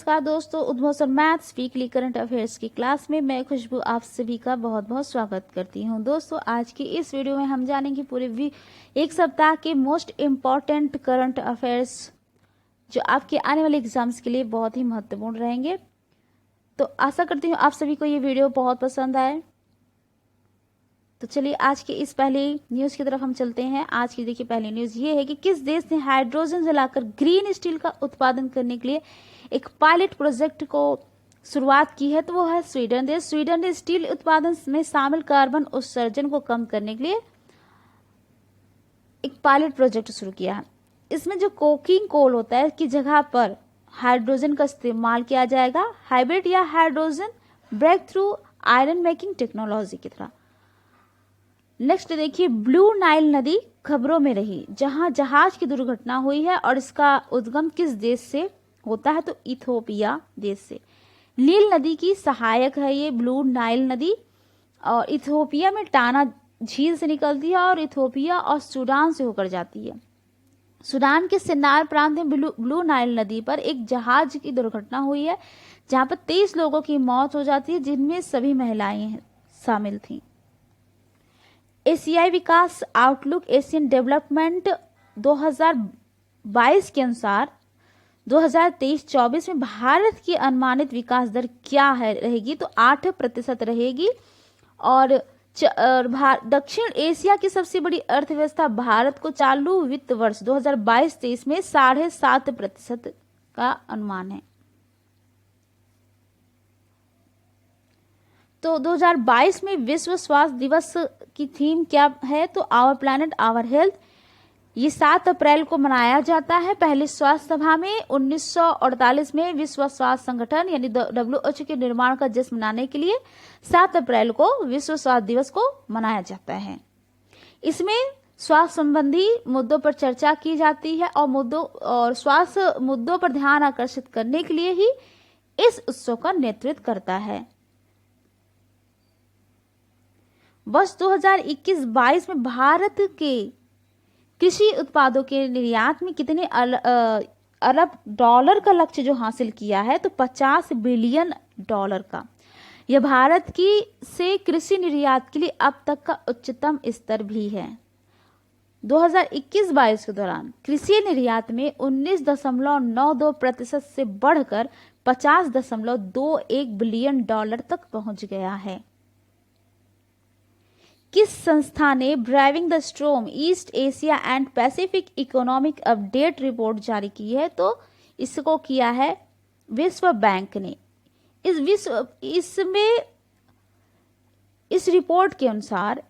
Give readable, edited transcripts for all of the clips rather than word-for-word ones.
नमस्कार दोस्तों, उद्घोषण maths weekly current affairs की क्लास में मैं खुशबू आप सभी का बहुत बहुत स्वागत करती हूं। दोस्तों, आज की इस वीडियो में हम जानेंगे पूरे एक सप्ताह के मोस्ट इम्पॉर्टेंट करंट अफेयर्स जो आपके आने वाले एग्जाम्स के लिए बहुत ही महत्वपूर्ण रहेंगे। तो आशा करती हूँ आप सभी को ये वीडियो बहुत पसंद आए। तो चलिए आज की इस पहली न्यूज़ की तरफ हम चलते हैं। आज की देखिए पहली न्यूज़ ये है कि किस देश ने हाइड्रोजन जलाकर ग्रीन स्टील का उत्पादन करने के लिए एक पायलट प्रोजेक्ट को शुरुआत की है। तो वो है स्वीडन देश। स्वीडन ने स्टील उत्पादन में शामिल कार्बन उत्सर्जन को कम करने के लिए एक पायलट प्रोजेक्ट शुरू किया है। इसमें जो कोकिंग कोल होता है की जगह पर हाइड्रोजन का इस्तेमाल किया जाएगा, हाइब्रिड या hydrogen breakthrough iron making technology की तरह। नेक्स्ट देखिए, ब्लू नाइल नदी खबरों में रही जहां जहाज की दुर्घटना हुई है और इसका उद्गम किस देश से होता है? तो इथोपिया देश से। नील नदी की सहायक है ये ब्लू नाइल नदी और इथोपिया में टाना झील से निकलती है और इथोपिया और सूडान से होकर जाती है। सूडान के सिन्नार प्रांत में ब्लू नाइल नदी पर एक जहाज की दुर्घटना हुई है जहां पर 23 लोगों की मौत हो जाती है, जिनमें सभी महिलाएं शामिल थीं। एशियाई विकास आउटलुक एशियन डेवलपमेंट 2022 के अनुसार 2023-24 में भारत की अनुमानित विकास दर क्या है रहेगी? तो 8% रहेगी। और दक्षिण एशिया की सबसे बड़ी अर्थव्यवस्था भारत को चालू वित्त वर्ष 2022-23 में 7.5% का अनुमान है। तो 2022 में विश्व स्वास्थ्य दिवस की थीम क्या है? तो आवर प्लैनेट आवर हेल्थ। ये 7 अप्रैल को मनाया जाता है। पहली स्वास्थ्य सभा में 1948 में विश्व स्वास्थ्य संगठन यानी WHO के निर्माण का जश्न मनाने के लिए 7 अप्रैल को विश्व स्वास्थ्य दिवस को मनाया जाता है। इसमें स्वास्थ्य संबंधी मुद्दों पर चर्चा की जाती है और स्वास्थ्य मुद्दों पर ध्यान आकर्षित करने के लिए ही इस उत्सव का नेतृत्व करता है। वर्ष 2021-22 में भारत के कृषि उत्पादों के निर्यात में कितने अरब डॉलर का लक्ष्य जो हासिल किया है? तो 50 बिलियन डॉलर का। यह भारत की से कृषि निर्यात के लिए अब तक का उच्चतम स्तर भी है। 2021-22 के दौरान कृषि निर्यात में 19.92% से बढ़कर 50.21 बिलियन डॉलर तक पहुंच गया है। किस संस्था ने driving the storm east Asia and Pacific economic update report जारी की है? तो इसको किया है विश्व बैंक ने। इस रिपोर्ट के अनुसार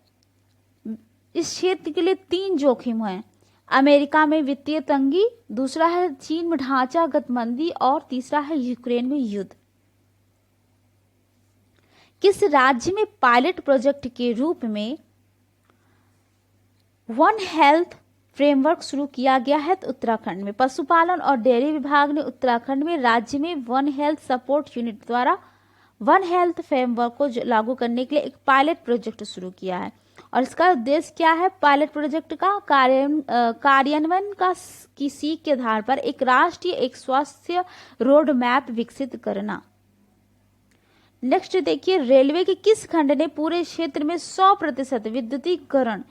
इस क्षेत्र के लिए 3 जोखिम हैं। अमेरिका में वित्तीय तंगी, दूसरा है चीन में ढांचागत मंदी और तीसरा है यूक्रेन में युद्ध। किस राज्य में पायलट प्रोजेक्ट के रूप में वन हेल्थ फ्रेमवर्क शुरू किया गया है? तो उत्तराखंड में। पशुपालन और डेयरी विभाग ने उत्तराखंड में राज्य में वन हेल्थ सपोर्ट यूनिट द्वारा वन हेल्थ फ्रेमवर्क को लागू करने के लिए एक पायलट प्रोजेक्ट शुरू किया है। और इसका उद्देश्य क्या है? पायलट प्रोजेक्ट का कार्यान्वयन की सीख के आधार पर एक राष्ट्रीय एक स्वास्थ्य रोड मैप विकसित करना। नेक्स्ट देखिए, रेलवे के किस खंड ने पूरे क्षेत्र में 100% विद्युतीकरण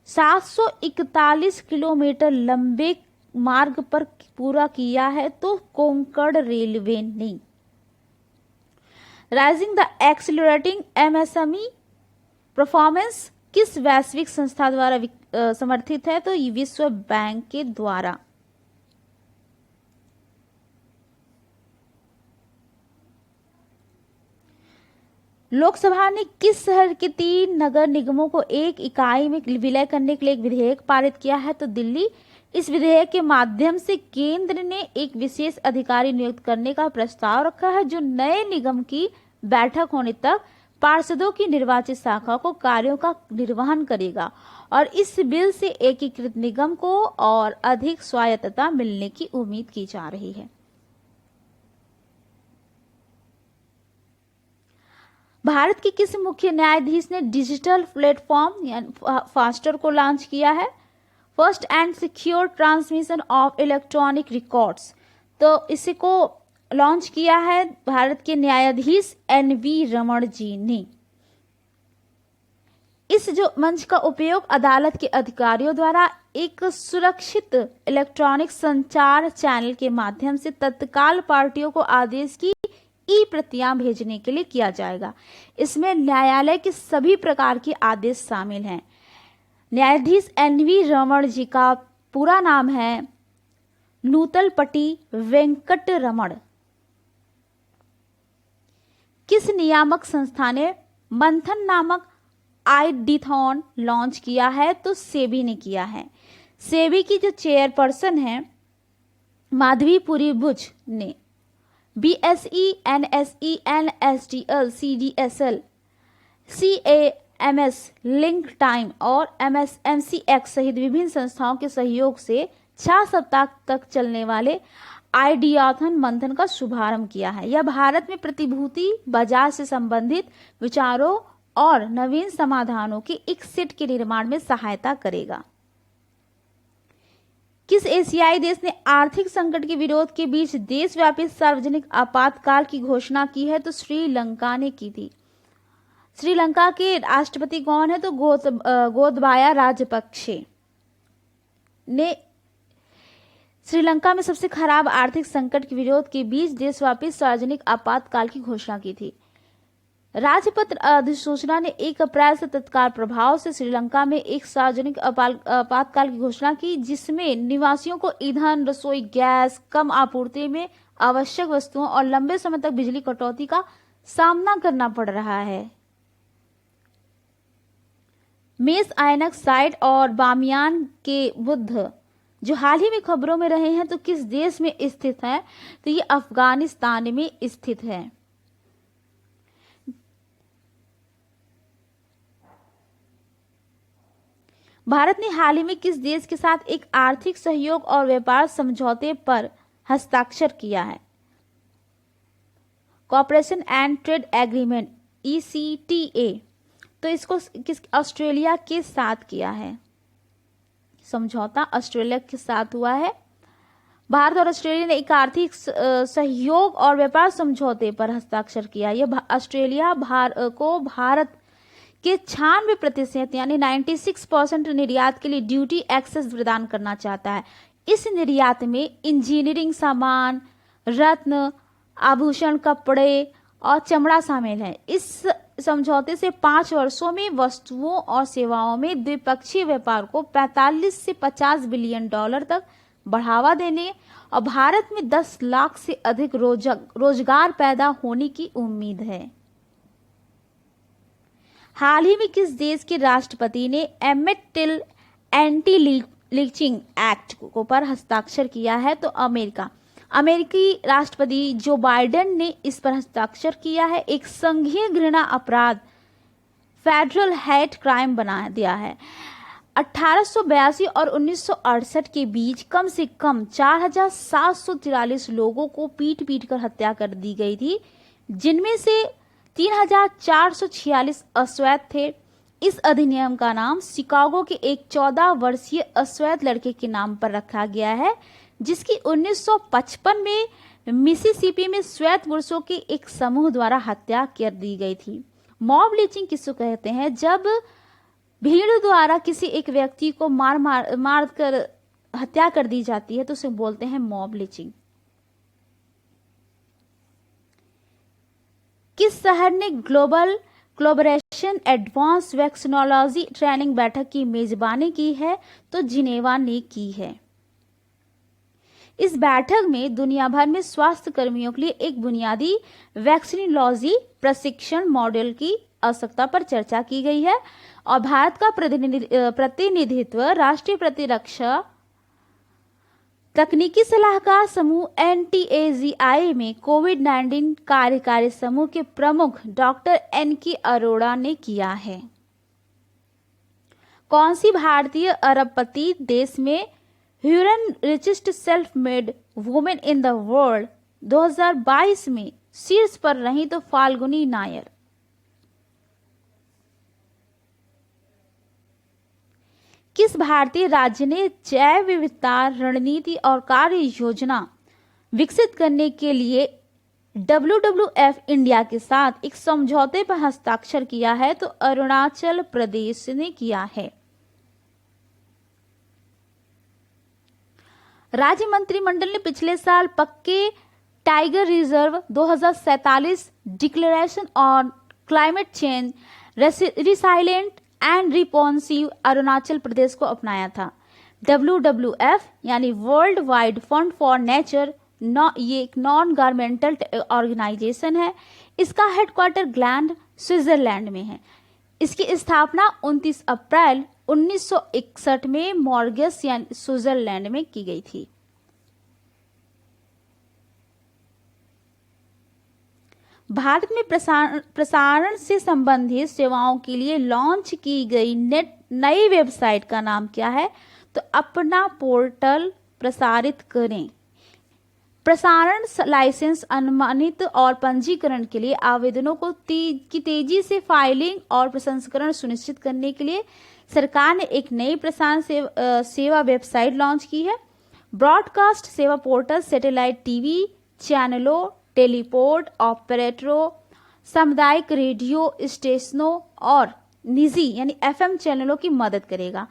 741 किलोमीटर लंबे मार्ग पर पूरा किया है? तो कोंकण रेलवे ने। Rising the accelerating MSME performance किस वैश्विक संस्था द्वारा समर्थित है? तो विश्व बैंक के द्वारा। लोकसभा ने किस शहर के 3 नगर निगमों को एक इकाई में विलय करने के लिए एक विधेयक पारित किया है? तो दिल्ली। इस विधेयक के माध्यम से केंद्र ने एक विशेष अधिकारी नियुक्त करने का प्रस्ताव रखा है जो नए निगम की बैठक होने तक पार्षदों की निर्वाचित शाखा को कार्यों का निर्वहन करेगा। और इस बिल से एकीकृत निगम को और अधिक स्वायत्तता मिलने की उम्मीद की जा रही है। भारत के किस मुख्य न्यायाधीश ने डिजिटल प्लेटफॉर्म यानी फास्टर को लॉन्च किया है? First and secure transmission of electronic records. तो इसी को लॉन्च किया है भारत के न्यायाधीश एन.वी. रमण जी ने। इस जो मंच का उपयोग अदालत के अधिकारियों द्वारा एक सुरक्षित इलेक्ट्रॉनिक संचार चैनल के माध्यम से तत्काल पार्टियों को आदेश की ई प्रतियां भेजने के लिए किया जाएगा। इसमें न्यायालय के सभी प्रकार के आदेश शामिल हैं। न्यायाधीश एन.वी. रमण जी का पूरा नाम है नूतलपटी वेंकट रमण। किस नियामक संस्था ने मंथन नामक आईडीथॉन लॉन्च किया है? तो सेबी ने किया है। सेबी की जो चेयरपर्सन है माधवीपुरी बुच ने BSE, NSE, NSDL, CDSL, CAMS, link time और MSMCX सहित विभिन्न संस्थाओं के सहयोग से 6 सप्ताह तक चलने वाले आइडियाथन मंथन का शुभारंभ किया है। यह भारत में प्रतिभूति बाजार से संबंधित विचारों और नवीन समाधानों के एक सेट के निर्माण में सहायता करेगा। किस एशियाई देश ने आर्थिक संकट के विरोध के बीच देशव्यापी सार्वजनिक आपातकाल की घोषणा की है? तो श्रीलंका ने की थी। श्रीलंका के राष्ट्रपति कौन है? तो गोतबाया राजपक्षे ने श्रीलंका में सबसे खराब आर्थिक संकट के विरोध के बीच देशव्यापी सार्वजनिक आपातकाल की घोषणा की थी। राजपत्र अधिसूचना ने 1 अप्रैल से तत्काल प्रभाव से श्रीलंका में एक सार्वजनिक आपातकाल की घोषणा की, जिसमें निवासियों को ईंधन, रसोई गैस, कम आपूर्ति में आवश्यक वस्तुओं और लंबे समय तक बिजली कटौती का सामना करना पड़ रहा है। मेस आयनक साइट और बामियान के बुद्ध जो हाल ही में खबरों में रहे हैं, तो किस देश में स्थित है? तो ये अफगानिस्तान में स्थित है। भारत ने हाल ही में किस देश के साथ एक आर्थिक सहयोग और व्यापार समझौते पर हस्ताक्षर किया है? Cooperation and trade agreement ECTA। तो इसको किस ऑस्ट्रेलिया के साथ किया है? समझौता ऑस्ट्रेलिया के साथ हुआ है। भारत और ऑस्ट्रेलिया ने एक आर्थिक सहयोग और व्यापार समझौते पर हस्ताक्षर किया। यह ऑस्ट्रेलिया को भारत के 96% यानी 96% निर्यात के लिए ड्यूटी एक्सेस प्रदान करना चाहता है। इस निर्यात में इंजीनियरिंग सामान, रत्न, आभूषण, कपड़े और चमड़ा शामिल है। इस समझौते से 5 वर्षों में वस्तुओं और सेवाओं में द्विपक्षीय व्यापार को 45 से 50 बिलियन डॉलर तक बढ़ावा देने और भारत में 10 लाख से अधिक रोजगार पैदा होने की उम्मीद है। हाल ही में किस देश के राष्ट्रपति ने एमेट टिल एंटी लीचिंग एक्ट को पर हस्ताक्षर किया है? तो अमेरिकी राष्ट्रपति जो बाइडेन ने इस पर हस्ताक्षर किया है। एक संघीय घृणा अपराध फेडरल हेट क्राइम बना दिया है। 1882 और 1968 के बीच कम से कम 4743 लोगों को पीट कर हत्या कर दी गई थी, जिनमें से 3446 अश्वेत थे। इस अधिनियम का नाम शिकागो के एक 14 वर्षीय अश्वेत लड़के के नाम पर रखा गया है, जिसकी 1955 में मिसिसिपी में श्वेत पुरुषों के एक समूह द्वारा हत्या कर दी गई थी। मॉब लिंचिंग किसको कहते हैं? जब भीड़ द्वारा किसी एक व्यक्ति को मार कर हत्या कर दी जाती है तो उसे बोलते हैं मॉब लिंचिंग। किस शहर ने global collaboration advance vaccinology training बैठक की मेजबानी की है? तो जिनेवा ने की है। इस बैठक में दुनिया भर में स्वास्थ्य कर्मियों के लिए एक बुनियादी वैक्सीनोलॉजी प्रशिक्षण मॉडल की आवश्यकता पर चर्चा की गई है और भारत का प्रतिनिधित्व राष्ट्रीय प्रतिरक्षा तकनीकी सलाहकार समूह NTAGI में कोविड-19 कार्यकारी समूह के प्रमुख डॉक्टर NK अरोड़ा ने किया है। कौन सी भारतीय अरबपति देश में Hurun richest self made women in the world 2022 में शीर्ष पर रही? तो फाल्गुनी नायर। किस भारतीय राज्य ने जैव विविधता रणनीति और कार्य योजना विकसित करने के लिए WWF इंडिया के साथ एक समझौते पर हस्ताक्षर किया है? तो अरुणाचल प्रदेश ने किया है। राज्य मंत्रिमंडल ने पिछले साल Pakke tiger reserve 2047 declaration on climate change resilient and responsive Arunachal Pradesh को अपनाया था। WWF यानी world wide fund for nature, ये एक नॉन गवर्नमेंटल ऑर्गेनाइजेशन है। इसका हेडक्वार्टर ग्लैंड स्विट्जरलैंड में है। इसकी स्थापना 29 अप्रैल 1961 में मॉर्गस यानी स्विट्जरलैंड में की गई थी। भारत में प्रसारण से संबंधित सेवाओं के लिए लॉन्च की गई नई वेबसाइट का नाम क्या है? तो अपना पोर्टल प्रसारित करें। प्रसारण लाइसेंस अनुमानित और पंजीकरण के लिए आवेदनों को तेजी से फाइलिंग और प्रसंस्करण सुनिश्चित करने के लिए सरकार ने एक नई प्रसारण सेवा वेबसाइट लॉन्च की है। ब्रॉडकास्ट सेवा पोर्टल सैटेलाइट टीवी चैनलों, टेलीपोर्ट ऑपरेटरों, सामुदायिक रेडियो स्टेशनों और निजी यानी FM चैनलों की मदद करेगा।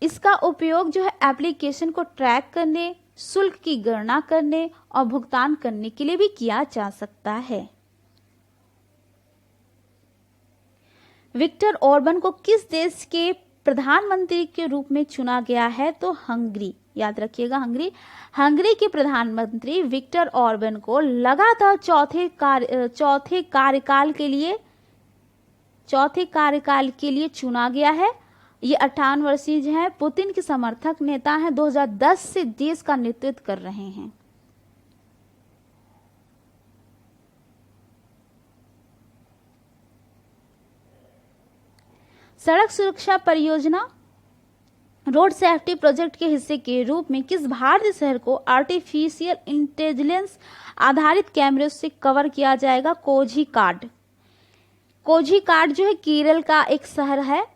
इसका उपयोग जो है एप्लीकेशन को ट्रैक करने, शुल्क की गणना करने और भुगतान करने के लिए भी किया जा सकता है। विक्टर ऑर्बन को किस देश के प्रधानमंत्री के रूप में चुना गया है? तो हंगरी, याद रखिएगा हंगरी के प्रधानमंत्री विक्टर ऑर्बन को लगातार चौथे कार्यकाल के लिए चुना गया है। ये 58 वर्षीय हैं, पुतिन के समर्थक नेता हैं, 2010 से देश का नेतृत्व कर रहे हैं। सड़क सुरक्षा परियोजना रोड सेफ्टी प्रोजेक्ट के हिस्से के रूप में किस भारतीय शहर को आर्टिफिशियल इंटेलिजेंस आधारित कैमरे से कवर किया जाएगा? कोझीकोड जो है केरल का एक शहर है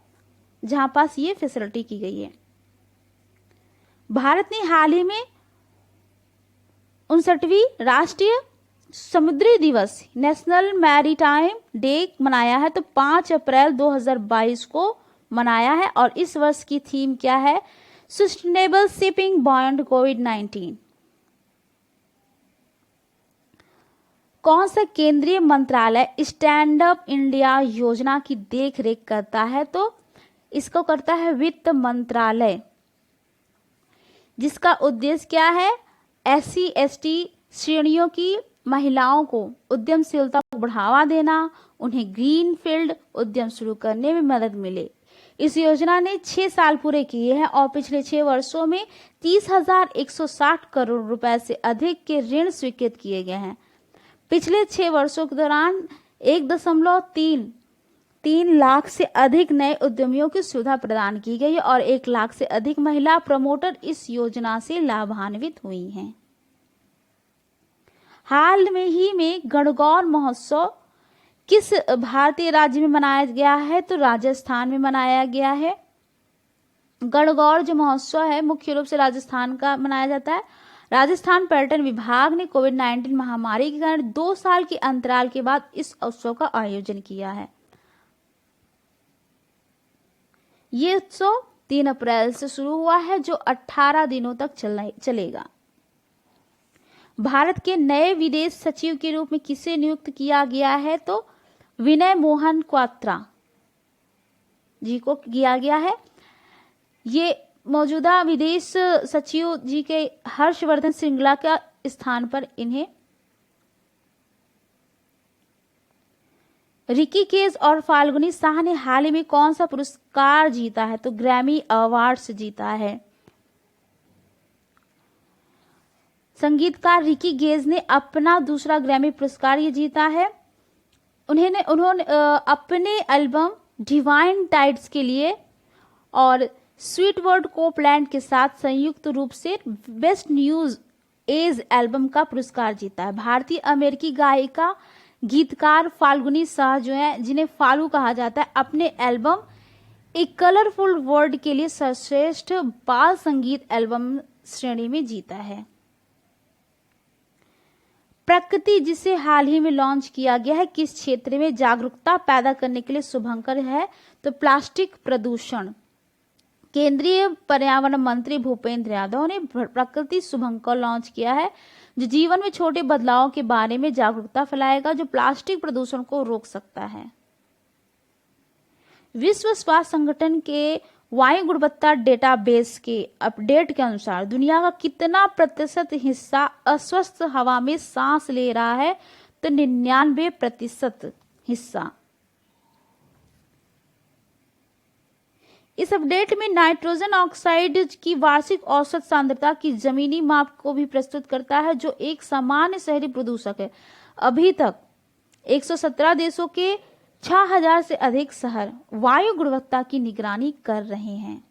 जहां पास ये फैसिलिटी की गई है। भारत ने हाल ही में 59वीं राष्ट्रीय समुद्री दिवस नेशनल मैरीटाइम डे मनाया है। तो 5 अप्रैल 2022 को मनाया है और इस वर्ष की थीम क्या है? सस्टेनेबल शिपिंग बियॉन्ड कोविड-19। कौन सा केंद्रीय मंत्रालय स्टैंड अप इंडिया योजना की देखरेख करता है? तो इसको करता है वित्त मंत्रालय, जिसका उद्देश्य क्या है? SC/ST श्रेणियों की महिलाओं को उद्यमशीलता को बढ़ावा देना, उन्हें ग्रीन फील्ड उद्यम शुरू करने में मदद मिले। इस योजना ने 6 साल पूरे किए हैं और पिछले 6 वर्षों में 30,160 करोड़ रुपए से अधिक के ऋण स्वीकृत किए गए हैं। पिछले 6 वर्षों के दौरान 1.3 लाख से अधिक नए उद्यमियों की सुविधा प्रदान की गई और 1 लाख से अधिक महिला प्रमोटर इस योजना से लाभान्वित हुई हैं। हाल में ही में गणगौर महोत्सव किस भारतीय राज्य में मनाया गया है? तो राजस्थान में मनाया गया है। गणगौर जो महोत्सव है मुख्य रूप से राजस्थान का मनाया जाता है। राजस्थान पर्यटन विभाग ने कोविड-19 महामारी के कारण 2 साल के अंतराल के बाद इस उत्सव का आयोजन किया है। ये उत्सव 3 अप्रैल से शुरू हुआ है जो 18 दिनों तक चलेगा। भारत के नए विदेश सचिव के रूप में किसे नियुक्त किया गया है? तो विनय मोहन क्वात्रा जी को किया गया है। ये मौजूदा विदेश सचिव जी के हर्षवर्धन श्रृंगला का स्थान पर इन्हें रिकी केज और फाल्गुनी शाह ने हाल ही में कौन सा पुरस्कार जीता है? तो ग्रैमी अवार्ड्स जीता है। संगीतकार रिकी गेज ने अपना दूसरा ग्रैमी पुरस्कार ये जीता है। उन्होंने अपने एल्बम डिवाइन टाइड्स के लिए और स्वीटवर्ड कोपलैंड के साथ संयुक्त रूप से बेस्ट न्यूज एज एल्बम का पुरस्कार जीता है। भारतीय अमेरिकी गायिका गीतकार फाल्गुनी शाह जो है, जिन्हें फालू कहा जाता है, अपने एल्बम ए कलरफुल वर्ल्ड के लिए सर्वश्रेष्ठ बाल संगीत एल्बम श्रेणी में जीता है। प्रकृति जिसे हाल ही में लॉन्च किया गया है किस क्षेत्र में जागरूकता पैदा करने के लिए शुभंकर है? तो प्लास्टिक प्रदूषण। केंद्रीय पर्यावरण मंत्री भूपेंद्र यादव ने प्रकृति शुभंकर लॉन्च किया है जो जीवन में छोटे बदलावों के बारे में जागरूकता फैलाएगा जो प्लास्टिक प्रदूषण को रोक सकता है। विश्व स्वास्थ्य संगठन के वायु गुणवत्ता डेटाबेस के अपडेट के अनुसार दुनिया का कितना प्रतिशत हिस्सा अस्वस्थ हवा में सांस ले रहा है? तो 99% हिस्सा। इस अपडेट में नाइट्रोजन ऑक्साइड की वार्षिक औसत सांद्रता की जमीनी माप को भी प्रस्तुत करता है जो एक सामान्य शहरी प्रदूषक है। अभी तक 117 देशों के 6000 से अधिक शहर वायु गुणवत्ता की निगरानी कर रहे हैं।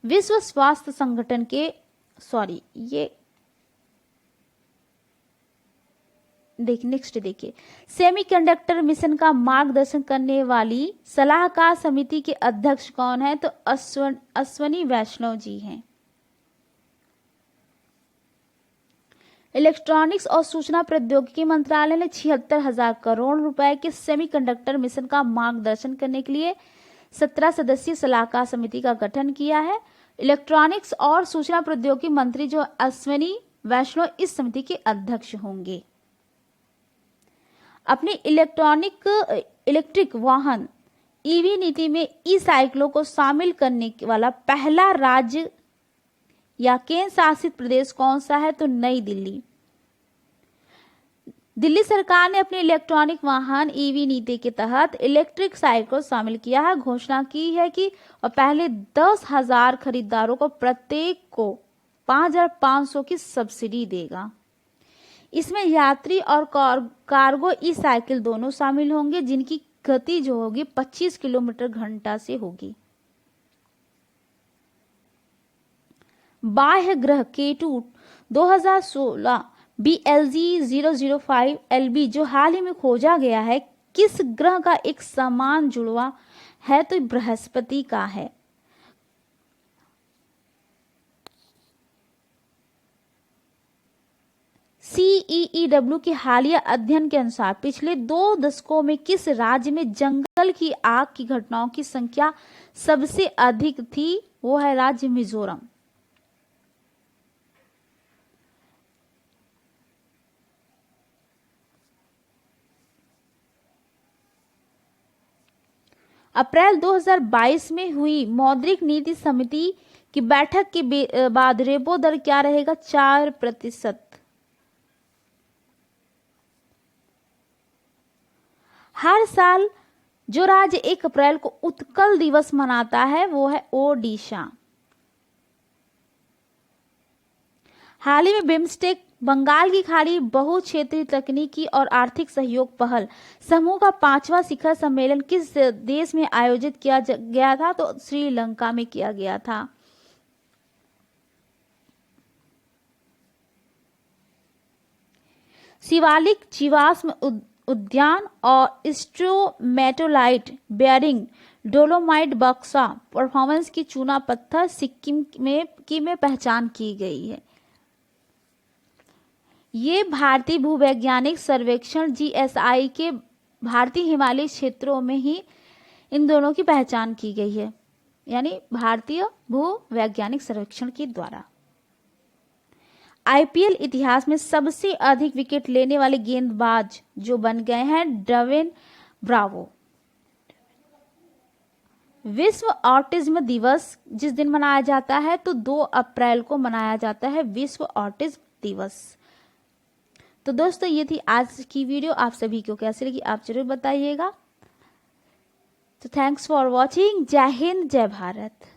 विश्व स्वास्थ्य संगठन के नेक्स्ट देखिए, सेमीकंडक्टर मिशन का मार्गदर्शन करने वाली सलाहकार समिति के अध्यक्ष कौन है? तो अश्वनी वैष्णव जी हैं। इलेक्ट्रॉनिक्स और सूचना प्रौद्योगिकी मंत्रालय ने 76,000 करोड़ रुपए के सेमीकंडक्टर मिशन का मार्गदर्शन करने के लिए 17 सदस्यीय सलाहकार समिति का गठन किया है। इलेक्ट्रॉनिक्स और सूचना प्रौद्योगिकी मंत्री जो अश्वनी वैष्णव इस समिति के अध्यक्ष होंगे। अपनी इलेक्ट्रिक वाहन ईवी नीति में ई साइकिलों को शामिल करने वाला पहला राज्य या केंद्र शासित प्रदेश कौन सा है? तो नई दिल्ली। दिल्ली सरकार ने अपने इलेक्ट्रॉनिक वाहन ईवी नीति के तहत इलेक्ट्रिक साइकिल को शामिल किया है। घोषणा की है कि और पहले 10,000 खरीदारों को प्रत्येक को 5,500 की सब्सिडी देगा। इसमें यात्री और कार्गो ई साइकिल दोनों शामिल होंगे जिनकी गति जो होगी 25 किलोमीटर घंटा से होगी। बाह्य ग्रह केटू 2016 BLZ 005 LB जो हाल ही में खोजा गया है किस ग्रह का एक समान जुड़वा है? तो बृहस्पति का है। CEEW के हालिया अध्ययन के अनुसार पिछले 2 दशकों में किस राज्य में जंगल की आग की घटनाओं की संख्या सबसे अधिक थी? वो है राज्य मिजोरम। अप्रैल 2022 में हुई मौद्रिक नीति समिति की बैठक के बाद रेपो दर क्या रहेगा? 4%। हर साल जो राज्य 1 अप्रैल को उत्कल दिवस मनाता है वो है ओडिशा। हाल ही में बिम्स्टेक बंगाल की खाड़ी बहुक्षेत्रीय तकनीकी और आर्थिक सहयोग पहल समूह का 5वां शिखर सम्मेलन किस देश में आयोजित किया गया था? तो श्रीलंका में किया गया था। शिवालिक जीवाश्म उद्यान और स्ट्रोमेटोलाइट बेयरिंग डोलोमाइट बक्सा परफॉर्मेंस की चूना पत्थर सिक्किम में पहचान की गई है। ये भारतीय भूवैज्ञानिक सर्वेक्षण GSI के भारतीय हिमालयी क्षेत्रों में ही इन दोनों की पहचान की गई है, यानी भारतीय भूवैज्ञानिक सर्वेक्षण के द्वारा। IPL इतिहास में सबसे अधिक विकेट लेने वाले गेंदबाज जो बन गए हैं ड्वेन ब्रावो। विश्व ऑटिज्म दिवस जिस दिन मनाया जाता है तो 2 अप्रैल को मनाया जाता है विश्व ऑटिज्म दिवस। तो दोस्तों ये थी आज की वीडियो। आप सभी को कैसी लगी आप जरूर बताइएगा। तो थैंक्स फॉर वॉचिंग। जय हिंद, जय भारत।